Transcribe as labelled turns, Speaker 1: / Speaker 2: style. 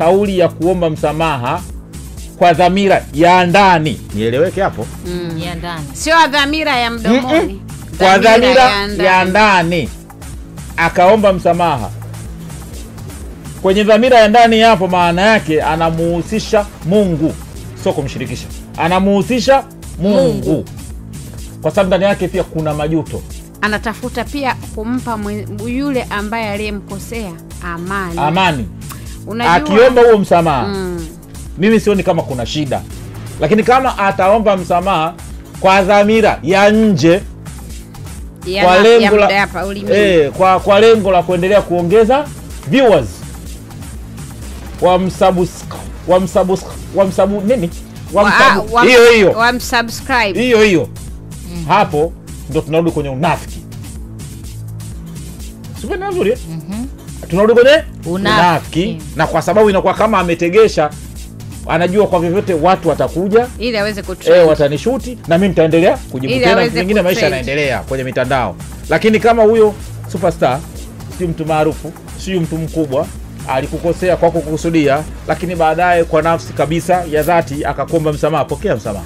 Speaker 1: kauli ya kuomba msamaha kwa dhamira ya ndani. Nieleweke hapo?
Speaker 2: Ya ndani.
Speaker 3: Sio dhamira ya mdomoni.
Speaker 1: Kwa dhamira ya ndani akaomba msamaha. Kwenye dhamira ya ndani hapo maana yake anamuhusisha Mungu, sio kumshirikisha. Anamuhusisha Mungu. Kwa sababu ndani yake pia kuna majuto.
Speaker 3: Anatafuta pia kumpa yule ambaye aliyemkosea amani.
Speaker 1: Amani.
Speaker 3: Unajua,
Speaker 1: akiomba huo msamaha, mimi sioni kama kuna shida. Lakini kama ataomba msamaha kwa dhamira ya nje, kwa lengo la kwa lengo la kuendelea kuongeza viewers, hiyo hapo ndo tunarudi kwenye unafiki. Sio nzuri? Tunarudi kwenye unafiki. Na kwa sababu inakuwa kama ametegesha, anajua kwa vyovyote watu watakuja
Speaker 3: ili aweze kutrend.
Speaker 1: Watanishuti na mimi nitaendelea kujibu tena, vingine maisha yanaendelea kwenye mitandao. Lakini kama huyo superstar, si mtu maarufu, si mtu mkubwa, alikukosea kwa kukusudia, lakini baadaye kwa nafsi kabisa ya dhati akakuomba msamaha, pokea msamaha.